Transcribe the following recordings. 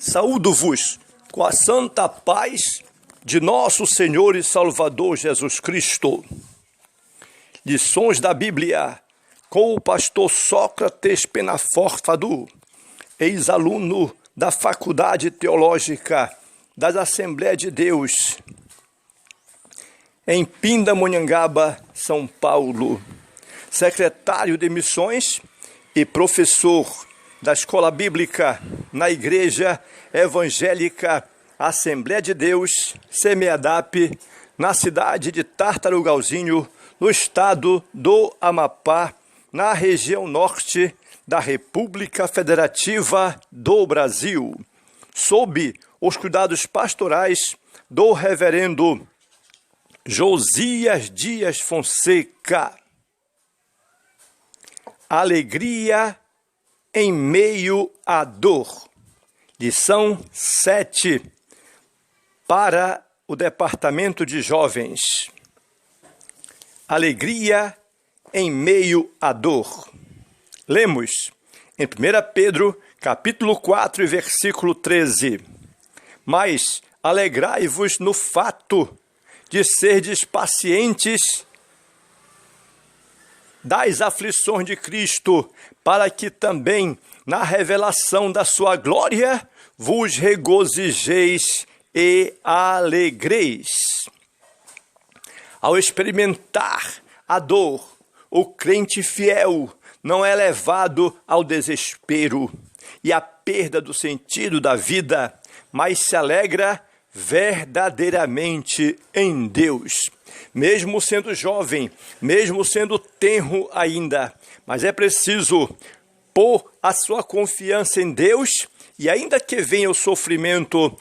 Saúdo-vos com a santa paz de nosso Senhor e Salvador Jesus Cristo. Lições da Bíblia com o pastor Sócrates Penaforfado, ex-aluno da Faculdade Teológica das Assembleias de Deus, em Pindamonhangaba, São Paulo, secretário de Missões e professor da Escola Bíblica na Igreja Evangélica Assembleia de Deus, SEMEADAP, na cidade de Tartarugalzinho, no estado do Amapá, na região norte da República Federativa do Brasil, sob os cuidados pastorais do reverendo Josias Dias Fonseca. Alegria em meio à dor. Lição 7 para o Departamento de Jovens. Alegria em meio à dor. Lemos em 1 Pedro, capítulo 4, versículo 13. Mas alegrai-vos no fato de serdes pacientes das aflições de Cristo, para que também na revelação da sua glória vos regozijeis e alegreis. Ao experimentar a dor, o crente fiel não é levado ao desespero e à perda do sentido da vida, mas se alegra verdadeiramente em Deus. Mesmo sendo jovem, mesmo sendo tenro ainda, mas é preciso pôr a sua confiança em Deus e, ainda que venha o sofrimento,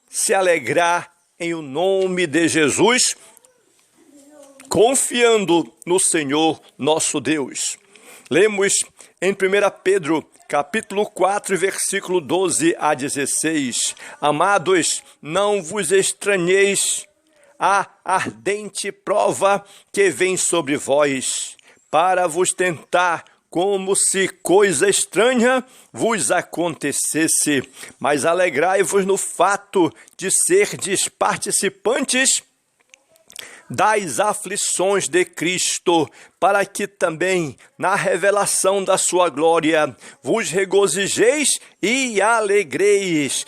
se alegrar em o nome de Jesus, confiando no Senhor nosso Deus. Lemos em 1 Pedro, capítulo 4, versículo 12 a 16. Amados, não vos estranheis a ardente prova que vem sobre vós, para vos tentar, como se coisa estranha vos acontecesse. Mas alegrai-vos no fato de serdes participantes das aflições de Cristo, para que também, na revelação da sua glória, vos regozijeis e alegreis,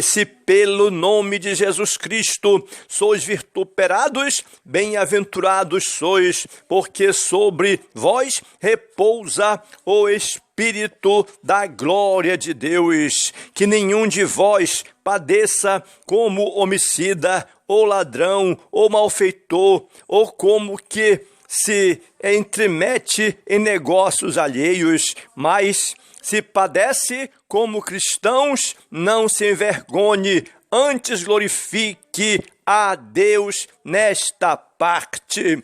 se pelo nome de Jesus Cristo sois vituperados, bem-aventurados sois, porque sobre vós repousa o Espírito da glória de Deus. Que nenhum de vós padeça como homicida, ou ladrão, ou malfeitor, ou como que se entremete em negócios alheios, mas se padece como cristãos, não se envergonhe, antes glorifique a Deus nesta parte.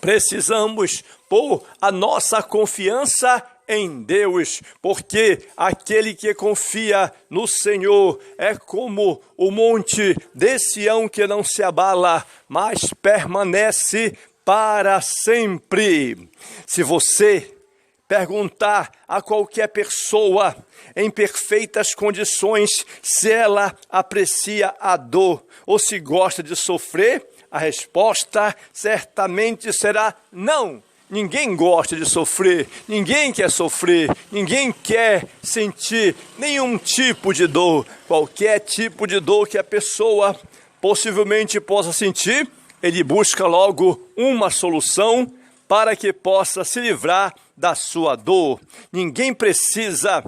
Precisamos pôr a nossa confiança em Deus, porque aquele que confia no Senhor é como o monte de Sião que não se abala, mas permanece para sempre. Se você perguntar a qualquer pessoa em perfeitas condições se ela aprecia a dor ou se gosta de sofrer, a resposta certamente será não. Ninguém gosta de sofrer, ninguém quer sofrer, ninguém quer sentir nenhum tipo de dor. Qualquer tipo de dor que a pessoa possivelmente possa sentir, ele busca logo uma solução para que possa se livrar da sua dor. Ninguém precisa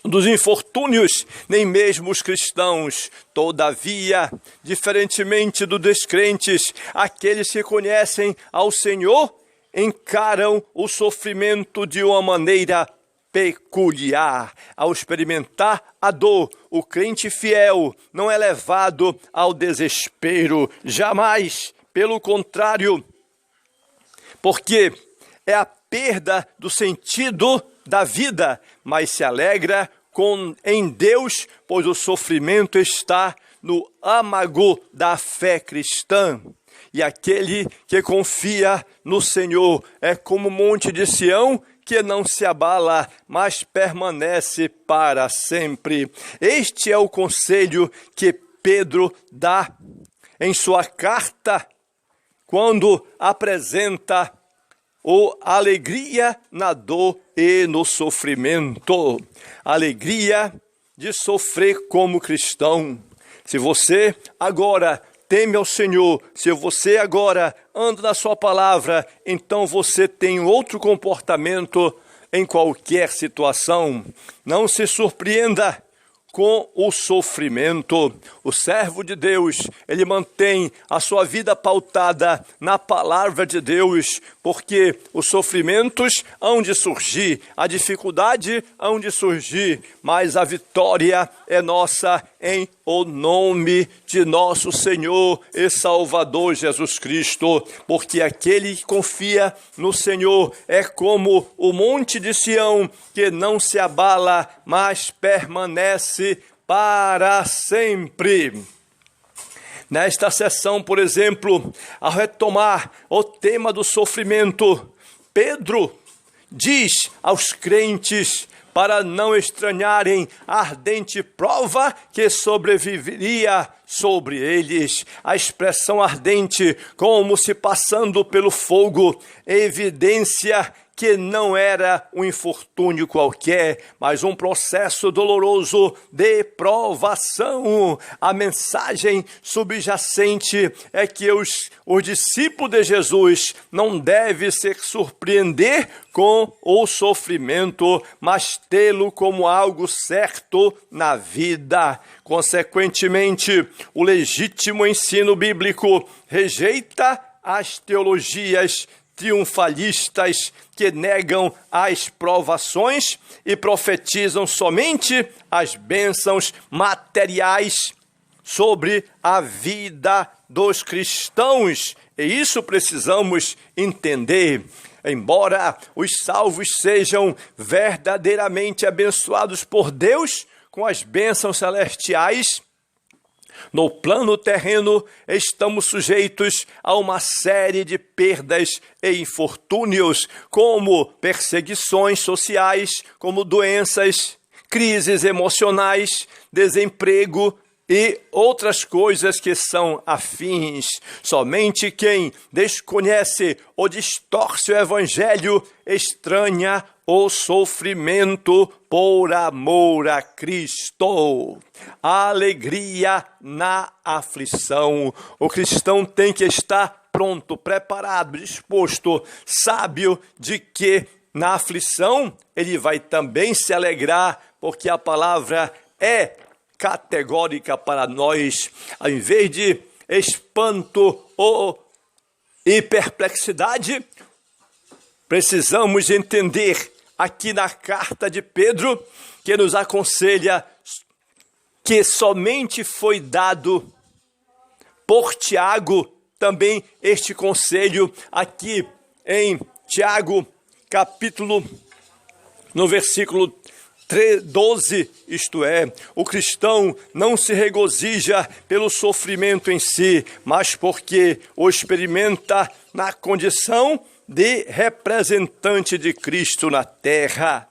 dos infortúnios, nem mesmo os cristãos. Todavia, diferentemente dos descrentes, aqueles que conhecem ao Senhor encaram o sofrimento de uma maneira peculiar. Ao experimentar a dor, o crente fiel não é levado ao desespero, jamais. Pelo contrário, porque é a perda do sentido da vida, mas se alegra em Deus, pois o sofrimento está no âmago da fé cristã. E aquele que confia no Senhor é como o monte de Sião, que não se abala, mas permanece para sempre. Este é o conselho que Pedro dá em sua carta, quando apresenta a alegria na dor e no sofrimento. Alegria de sofrer como cristão. Se você agora teme ao Senhor, se você agora anda na sua palavra, então você tem outro comportamento em qualquer situação. Não se surpreenda com o sofrimento. O servo de Deus, ele mantém a sua vida pautada na palavra de Deus, porque os sofrimentos hão de surgir, a dificuldade hão de surgir, mas a vitória é nossa em o nome de nosso Senhor e Salvador Jesus Cristo, porque aquele que confia no Senhor é como o monte de Sião, que não se abala, mas permanece para sempre. Nesta sessão, por exemplo, ao retomar o tema do sofrimento, Pedro diz aos crentes para não estranharem a ardente prova que sobreviveria sobre eles. A expressão ardente, como se passando pelo fogo, evidência que não era um infortúnio qualquer, mas um processo doloroso de provação. A mensagem subjacente é que os discípulos de Jesus não devem se surpreender com o sofrimento, mas tê-lo como algo certo na vida. Consequentemente, o legítimo ensino bíblico rejeita as teologias triunfalistas que negam as provações e profetizam somente as bênçãos materiais sobre a vida dos cristãos. E isso precisamos entender. Embora os salvos sejam verdadeiramente abençoados por Deus com as bênçãos celestiais, no plano terreno, estamos sujeitos a uma série de perdas e infortúnios, como perseguições sociais, como doenças, crises emocionais, desemprego e outras coisas que são afins. Somente quem desconhece ou distorce o evangelho estranha o sofrimento por amor a Cristo. A alegria na aflição. O cristão tem que estar pronto, preparado, disposto, sábio de que na aflição ele vai também se alegrar, porque a palavra é categórica para nós. Ao invés de espanto e perplexidade, precisamos entender aqui na carta de Pedro, que nos aconselha que somente foi dado por Tiago também este conselho aqui em Tiago, capítulo, no versículo 12, isto é, o cristão não se regozija pelo sofrimento em si, mas porque o experimenta na condição de representante de Cristo na terra.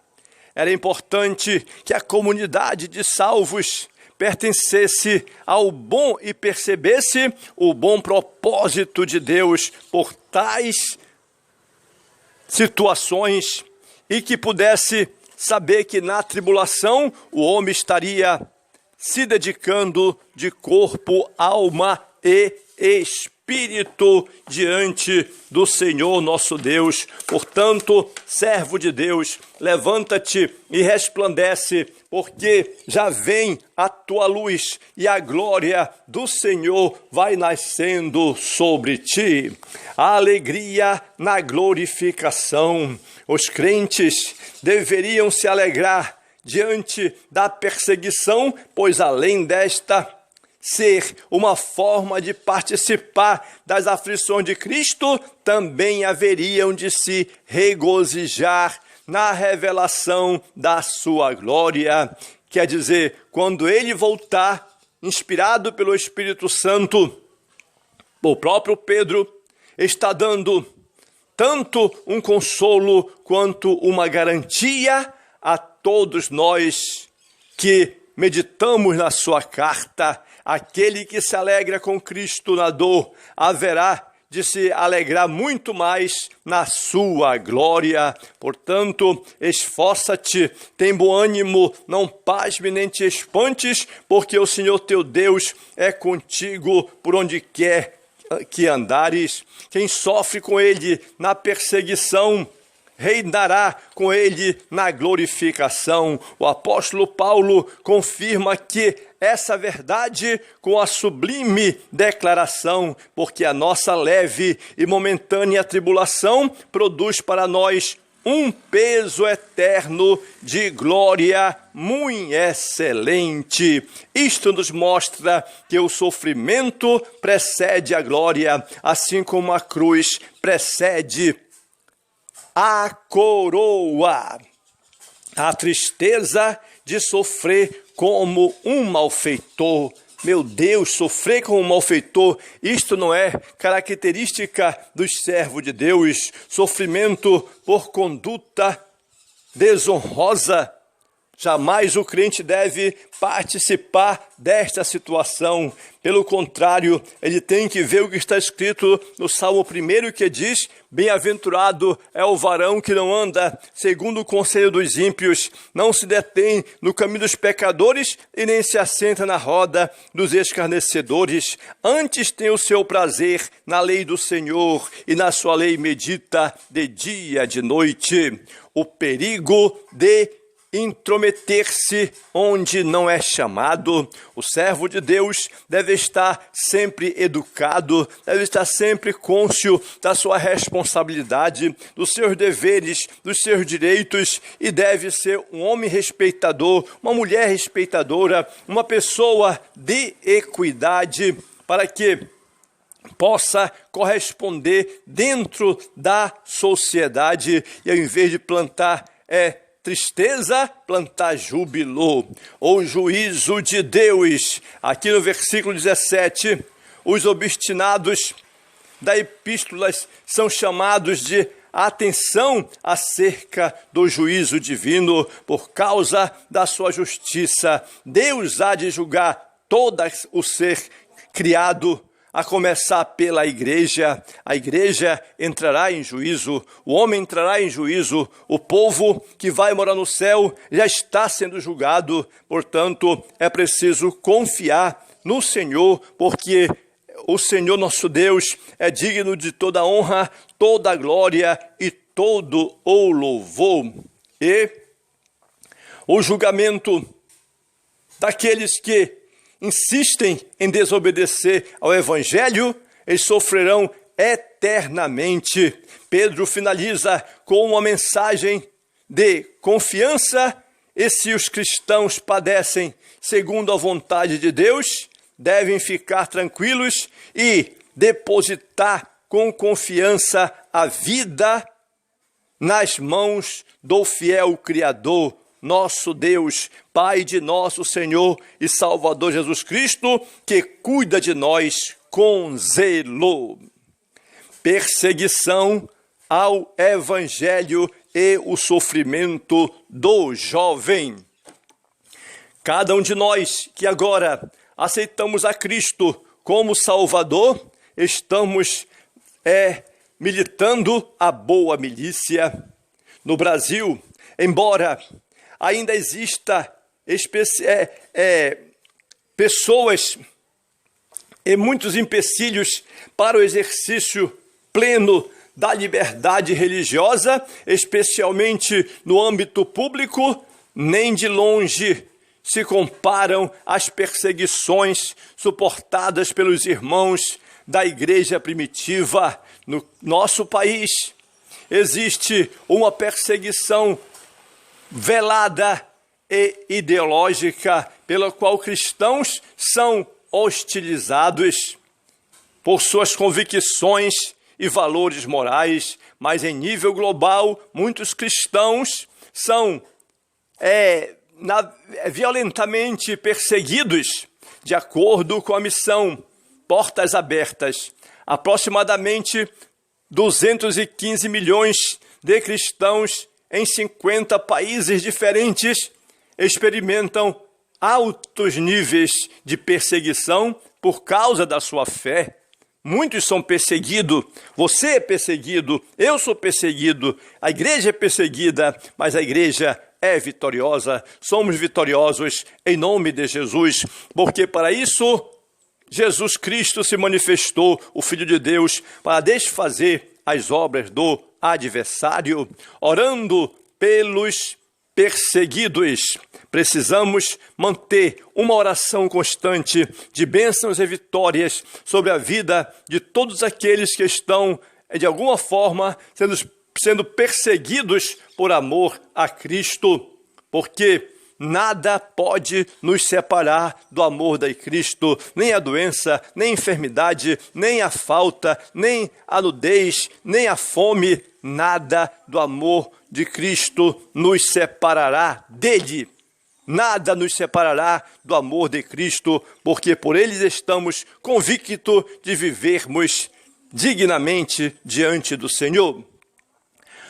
Era importante que a comunidade de salvos pertencesse ao bom e percebesse o bom propósito de Deus por tais situações e que pudesse saber que na tribulação o homem estaria se dedicando de corpo, alma e espírito diante do Senhor nosso Deus. Portanto, servo de Deus, levanta-te e resplandece, porque já vem a tua luz e a glória do Senhor vai nascendo sobre ti. A alegria na glorificação. Os crentes deveriam se alegrar diante da perseguição, pois além desta ser uma forma de participar das aflições de Cristo, também haveriam de se regozijar na revelação da sua glória. Quer dizer, quando ele voltar, inspirado pelo Espírito Santo, o próprio Pedro está dando tanto um consolo quanto uma garantia a todos nós que meditamos na sua carta. Aquele que se alegra com Cristo na dor haverá de se alegrar muito mais na sua glória. Portanto, esforça-te, tem bom ânimo, não pasme nem te espantes, porque o Senhor teu Deus é contigo por onde quer que andares. Quem sofre com ele na perseguição, reinará com ele na glorificação. O apóstolo Paulo confirma que essa verdade com a sublime declaração, porque a nossa leve e momentânea tribulação produz para nós um peso eterno de glória muito excelente. Isto nos mostra que o sofrimento precede a glória, assim como a cruz precede a coroa. A tristeza de sofrer como um malfeitor. Meu Deus, sofrer como um malfeitor, isto não é característica dos servos de Deus. Sofrimento por conduta desonrosa. Jamais o crente deve participar desta situação. Pelo contrário, ele tem que ver o que está escrito no Salmo 1, que diz: bem-aventurado é o varão que não anda segundo o conselho dos ímpios, não se detém no caminho dos pecadores e nem se assenta na roda dos escarnecedores. Antes tem o seu prazer na lei do Senhor e na sua lei medita de dia e de noite. O perigo de intrometer-se onde não é chamado. O servo de Deus deve estar sempre educado, deve estar sempre cônscio da sua responsabilidade, dos seus deveres, dos seus direitos, e deve ser um homem respeitador, uma mulher respeitadora, uma pessoa de equidade, para que possa corresponder dentro da sociedade e, ao invés de plantar tristeza, plantar júbilo. O juízo de Deus. Aqui no versículo 17, os obstinados da epístola são chamados de atenção acerca do juízo divino. Por causa da sua justiça, Deus há de julgar todo o ser criado, a começar pela igreja. A igreja entrará em juízo, o homem entrará em juízo, o povo que vai morar no céu já está sendo julgado. Portanto, é preciso confiar no Senhor, porque o Senhor nosso Deus é digno de toda honra, toda glória e todo o louvor. E o julgamento daqueles que insistem em desobedecer ao Evangelho, eles sofrerão eternamente. Pedro finaliza com uma mensagem de confiança, e se os cristãos padecem segundo a vontade de Deus, devem ficar tranquilos e depositar com confiança a vida nas mãos do fiel Criador, nosso Deus, Pai de nosso Senhor e Salvador Jesus Cristo, que cuida de nós com zelo. Perseguição ao Evangelho e o sofrimento do jovem. Cada um de nós que agora aceitamos a Cristo como Salvador, estamos militando a boa milícia. No Brasil, embora ainda exista pessoas e muitos empecilhos para o exercício pleno da liberdade religiosa, especialmente no âmbito público, nem de longe se comparam às perseguições suportadas pelos irmãos da igreja primitiva. No nosso país existe uma perseguição velada e ideológica pela qual cristãos são hostilizados por suas convicções e valores morais, mas em nível global muitos cristãos são violentamente perseguidos de acordo com a missão Portas Abertas. Aproximadamente 215 milhões de cristãos em 50 países diferentes experimentam altos níveis de perseguição por causa da sua fé. Muitos são perseguidos, você é perseguido, eu sou perseguido, a igreja é perseguida, mas a igreja é vitoriosa. Somos vitoriosos em nome de Jesus, porque para isso Jesus Cristo se manifestou, o Filho de Deus, para desfazer as obras do adversário, orando pelos perseguidos. Precisamos manter uma oração constante de bênçãos e vitórias sobre a vida de todos aqueles que estão, de alguma forma, sendo perseguidos por amor a Cristo, porque nada pode nos separar do amor de Cristo, nem a doença, nem a enfermidade, nem a falta, nem a nudez, nem a fome, nada do amor de Cristo nos separará dele. Nada nos separará do amor de Cristo, porque por ele estamos convictos de vivermos dignamente diante do Senhor.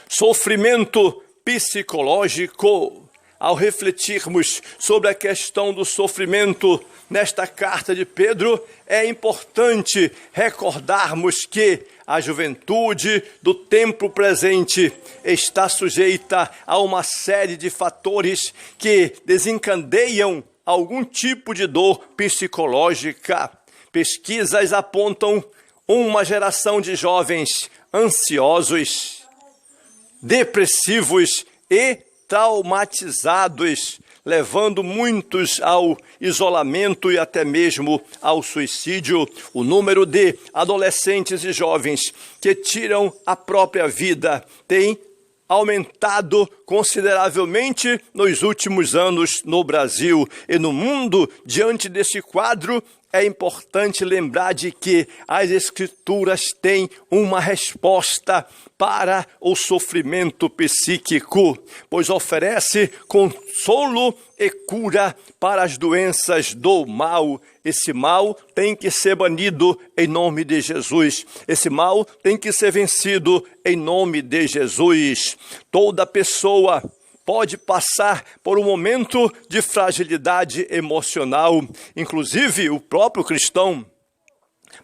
Sofrimento psicológico. Ao refletirmos sobre a questão do sofrimento nesta carta de Pedro, é importante recordarmos que a juventude do tempo presente está sujeita a uma série de fatores que desencadeiam algum tipo de dor psicológica. Pesquisas apontam uma geração de jovens ansiosos, depressivos e traumatizados, levando muitos ao isolamento e até mesmo ao suicídio. O número de adolescentes e jovens que tiram a própria vida tem aumentado consideravelmente nos últimos anos no Brasil e no mundo. Diante desse quadro, é importante lembrar de que as Escrituras têm uma resposta para o sofrimento psíquico, pois oferece consolo e cura para as doenças do mal. Esse mal tem que ser banido em nome de Jesus. Esse mal tem que ser vencido em nome de Jesus. Toda pessoa pode passar por um momento de fragilidade emocional. Inclusive, o próprio cristão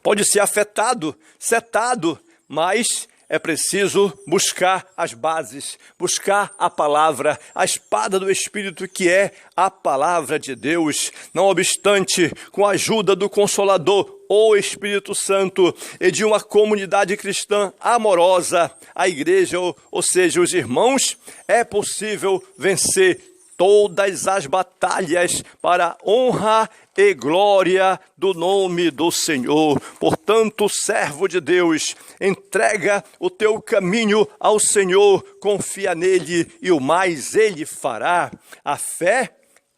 pode ser afetado, setado, mas é preciso buscar as bases, buscar a palavra, a espada do Espírito, que é a palavra de Deus. Não obstante, com a ajuda do Consolador, o Espírito Santo, e de uma comunidade cristã amorosa, a igreja, ou seja, os irmãos, é possível vencer todas as batalhas para a honra e glória do nome do Senhor. Portanto, servo de Deus, entrega o teu caminho ao Senhor, confia nele e o mais ele fará. A fé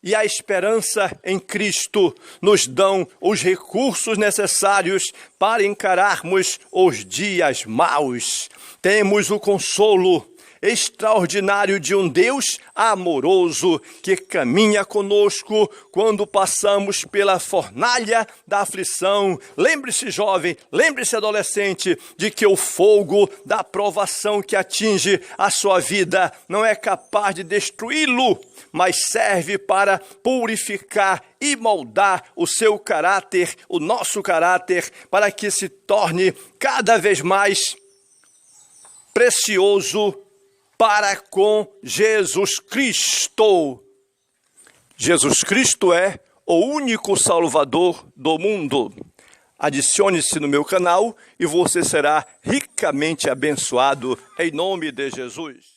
e a esperança em Cristo nos dão os recursos necessários para encararmos os dias maus. Temos o consolo extraordinário de um Deus amoroso que caminha conosco quando passamos pela fornalha da aflição. Lembre-se, jovem, lembre-se, adolescente, de que o fogo da provação que atinge a sua vida não é capaz de destruí-lo, mas serve para purificar e moldar o seu caráter, o nosso caráter, para que se torne cada vez mais precioso para com Jesus Cristo. Jesus Cristo é o único Salvador do mundo. Adicione-se no meu canal e você será ricamente abençoado em nome de Jesus.